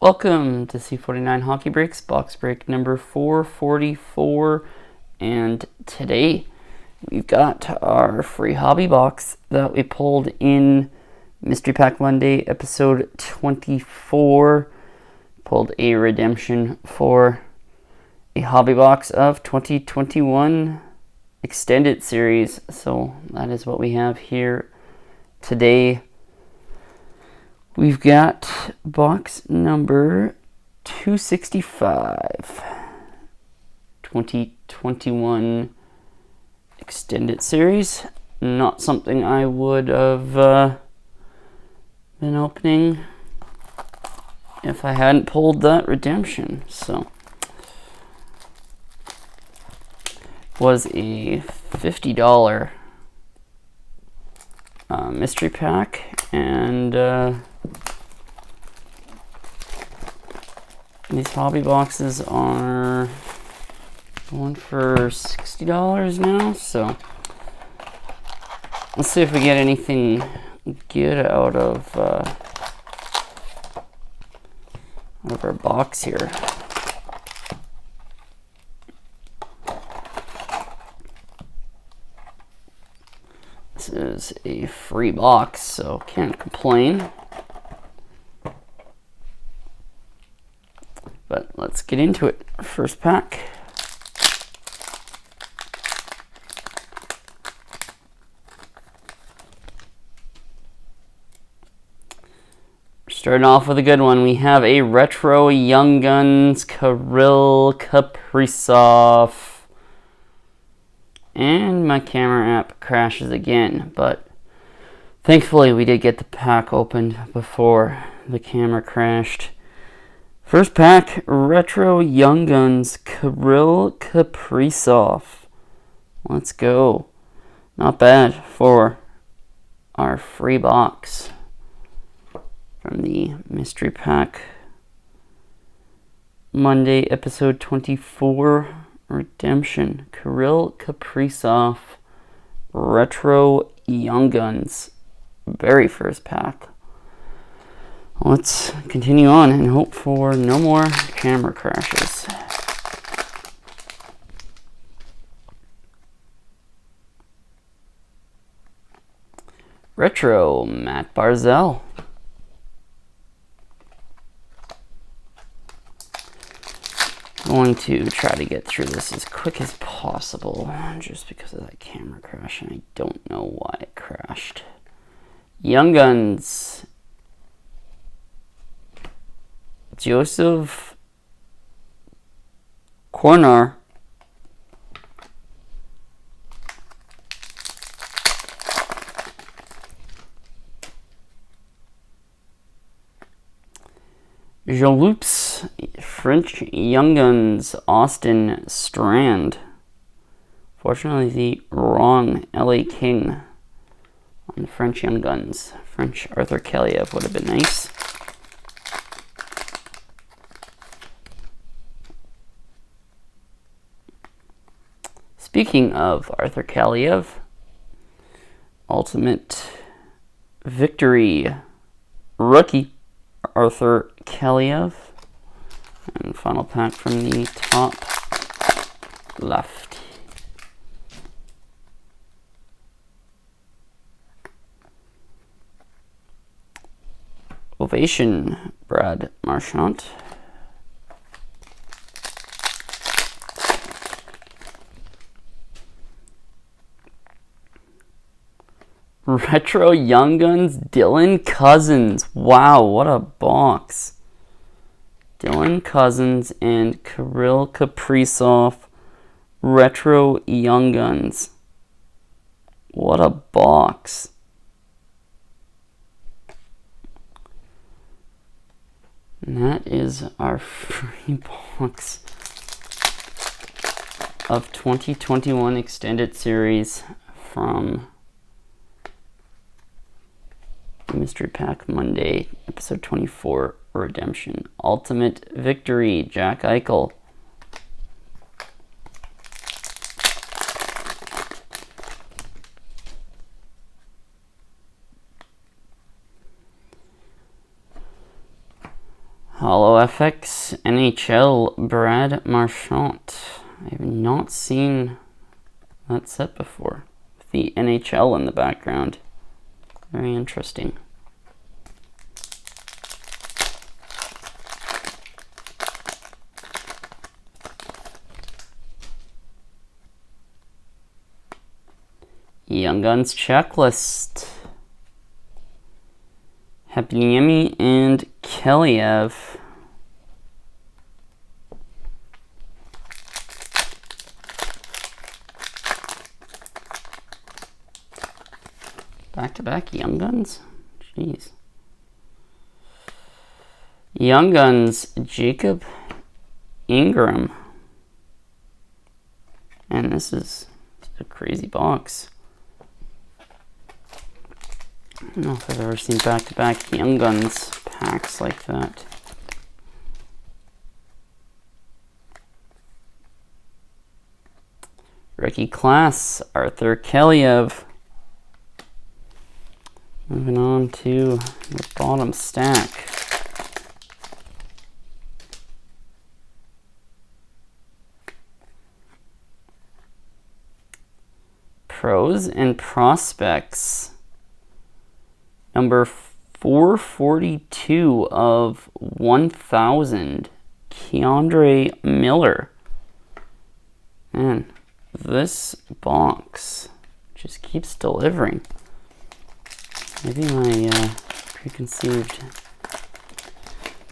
Welcome to C49 Hockey Breaks, box break number 444, and today we've got our free hobby box that we pulled in Mystery Pack Monday, episode 24. Pulled a redemption for a hobby box of 2021 extended series, so that is what we have here today. We've got box number 265, 2021 extended series. Not something I would have been opening if I hadn't pulled that redemption. So, was a $50 mystery pack, and these hobby boxes are going for $60 now, so let's see if we get anything good out of our box here. This is a free box, so can't complain. But let's get into it. First pack. Starting off with a good one. We have a retro Young Guns Kirill Kaprizov. And my camera app crashes again, but thankfully we did get the pack opened before the camera crashed. First pack, retro Young Guns Kirill Kaprizov. Let's go. Not bad for our free box from the Mystery Pack Monday, episode 24, redemption. Kirill Kaprizov, retro Young Guns. Very first pack. Let's continue on and hope for no more camera crashes. Retro Matt Barzal. Going to try to get through this as quick as possible just because of that camera crash, and I don't know why it crashed. Young Guns. Joseph Corner. Joloops, French Young Guns, Austin Strand. Fortunately, the wrong LA King on the French Young Guns. French Arthur Kaliev would have been nice. Speaking of Arthur Kaliev, Ultimate Victory rookie Arthur Kaliev, and final pack from the top left. Ovation, Brad Marchand. Retro Young Guns, Dylan Cousins. Wow, what a box. Dylan Cousins and Kirill Kaprizov, Retro Young Guns. What a box. And that is our free box of 2021 extended series from Mystery Pack Monday, episode 24, redemption. Ultimate Victory, Jack Eichel. Holo FX NHL Brad Marchand. I have not seen that set before. With the NHL in the background. Very interesting. Young Guns checklist. Hepniemi and Keliev. Back-to-back Young Guns? Jeez. Young Guns, Jacob Ingram. And this is a crazy box. I don't know if I've ever seen back-to-back Young Guns packs like that. Rookie class, Arthur Keliev. Moving on to the bottom stack. Pros and Prospects. Number 442 of 1,000, Keandre Miller. Man, this box just keeps delivering. Maybe my preconceived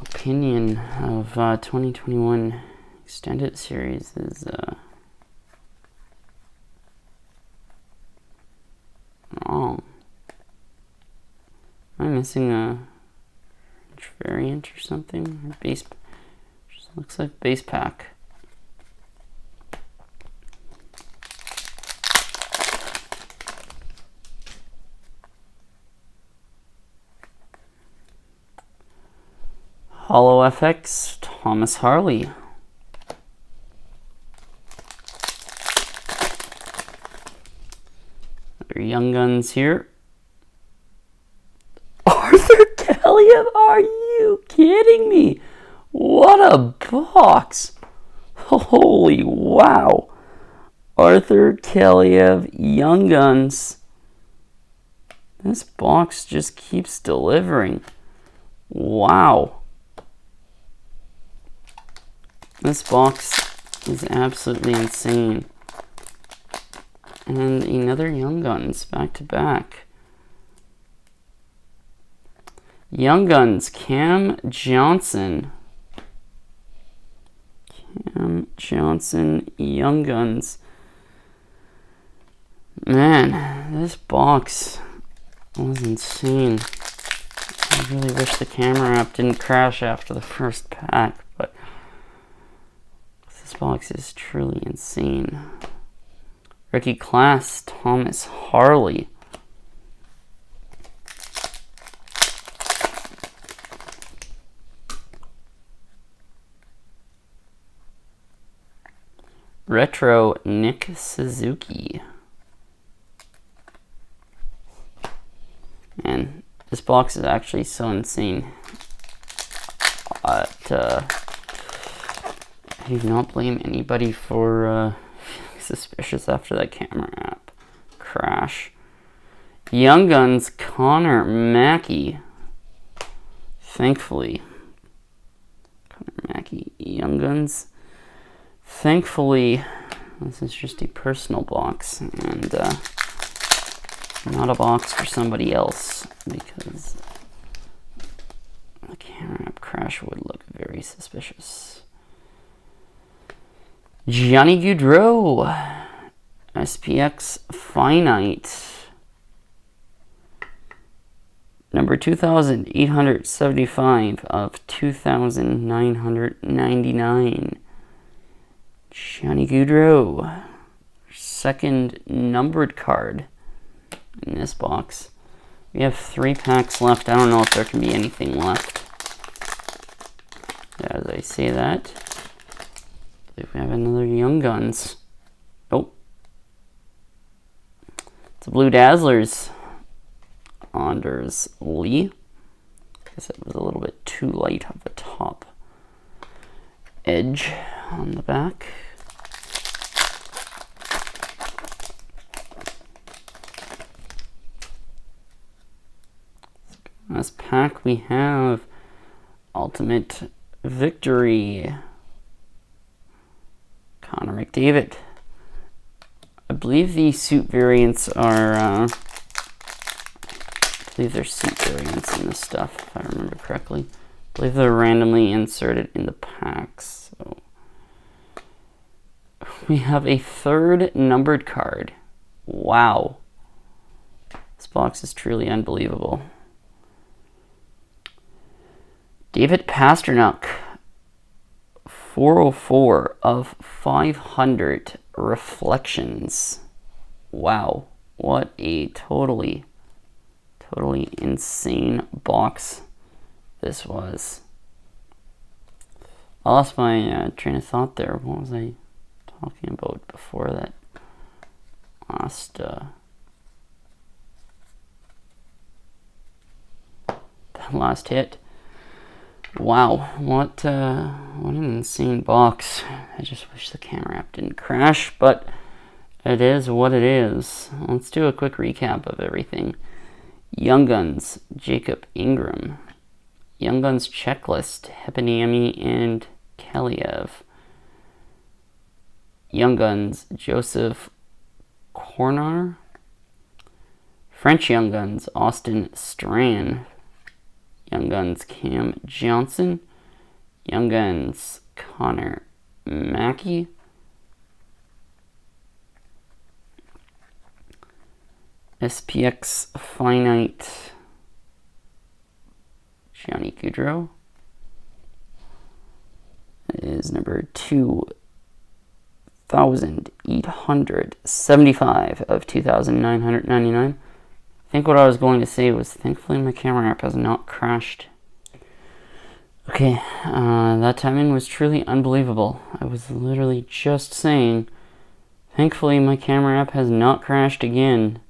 opinion of 2021 Extended Series is wrong. Am I missing a variant or something? Or base, just looks like base pack. Holo FX, Thomas Harley. Other Young Guns here. Arthur Keliev, are you kidding me? What a box. Holy wow. Arthur Keliev, Young Guns. This box just keeps delivering. Wow. This box is absolutely insane. And another Young Guns back to back. Young Guns, Cam Johnson. Cam Johnson, Young Guns. Man, this box was insane. I really wish the camera app didn't crash after the first pack, but this box is truly insane. Rookie class, Thomas Harley. Retro, Nick Suzuki. Man, this box is actually so insane. I do not blame anybody for being suspicious after that camera app crash. Young Guns, Connor Mackey. Thankfully, Connor Mackey, Young Guns. Thankfully, this is just a personal box and not a box for somebody else, because the camera app crash would look very suspicious. Johnny Gaudreau, SPX Finite. Number 2,875 of 2,999. Johnny Gaudreau. Second numbered card in this box. We have 3 packs left. I don't know if there can be anything left. As I say that, I believe we have another Young Guns. Oh. It's a Blue Dazzlers. Anders Lee. I guess it was a little bit too light of a top. top edge on the back. Last pack we have Ultimate Victory, Connor McDavid. I believe the suit variants are, I believe there's suit variants in this stuff, if I remember correctly. I believe they're randomly inserted in the packs. So we have a third numbered card. Wow. This box is truly unbelievable. David Pastrnak, 404 of 500 reflections. Wow, what a totally insane box this was. I lost my train of thought there. What was I talking about before that last hit? Wow, what an insane box. I just wish the camera app didn't crash, but it is what it is. Let's do a quick recap of everything. Young Guns, Jacob Ingram. Young Guns Checklist, Heponiemi and Kaliev. Young Guns, Joseph Cornar. French Young Guns, Austin Strand. Young Guns, Cam Johnson. Young Guns, Connor Mackey. SPX Finite, Johnny Gaudreau. That is number 2,875 of 2,999. I think what I was going to say was, thankfully my camera app has not crashed. Okay, that timing was truly unbelievable. I was literally just saying, thankfully my camera app has not crashed again.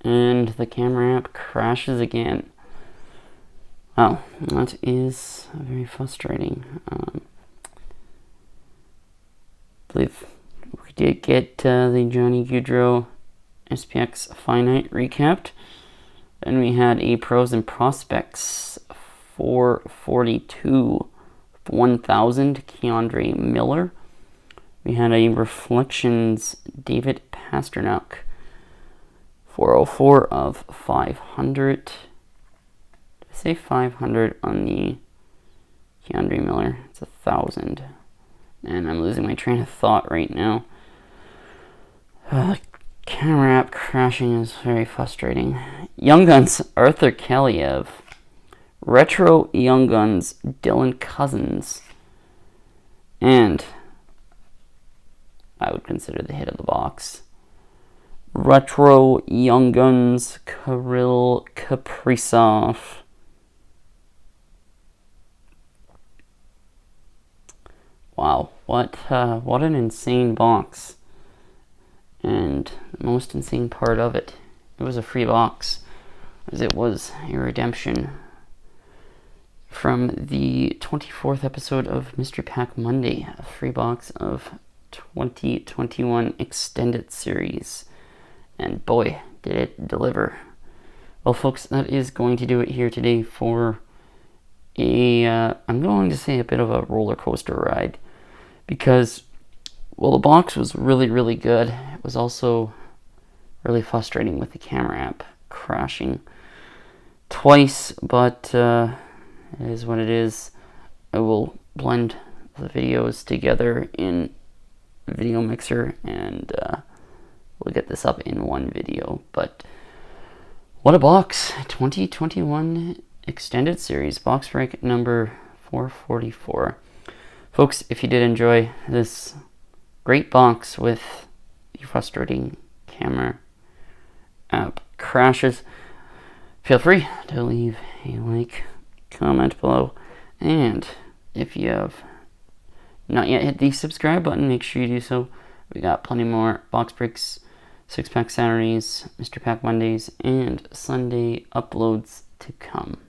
And the camera app crashes again. Wow, that is very frustrating. I believe we did get the Johnny Gaudreau SPX Finite recapped. Then we had a Pros and Prospects 442 1000 Keandre Miller. We had a Reflections David Pastrnak 404 of 500. Did I say 500 on the Keandre Miller? It's 1,000. And I'm losing my train of thought right now. Camera app crashing is very frustrating. Young Guns, Arthur Kaliev. Retro Young Guns, Dylan Cousins. And I would consider the hit of the box. Retro Young Guns, Kirill Kaprizov. Wow, what an insane box. And the most insane part of it, it was a free box, as it was a redemption from the 24th episode of Mystery Pack Monday, a free box of 2021 Extended Series. And boy, did it deliver. Well, folks, that is going to do it here today for I'm going to say a bit of a roller coaster ride. Because, well, the box was really, really good. It was also really frustrating with the camera app crashing twice, but it is what it is. I will blend the videos together in Video Mixer, and we'll get this up in one video. But what a box! 2021 Extended Series, box break number 444. Folks, if you did enjoy this great box with the frustrating camera app crashes, feel free to leave a like, comment below, and if you have not yet hit the subscribe button, make sure you do so. We got plenty more box breaks, 6-pack Saturdays, Mr. Pack Mondays, and Sunday uploads to come.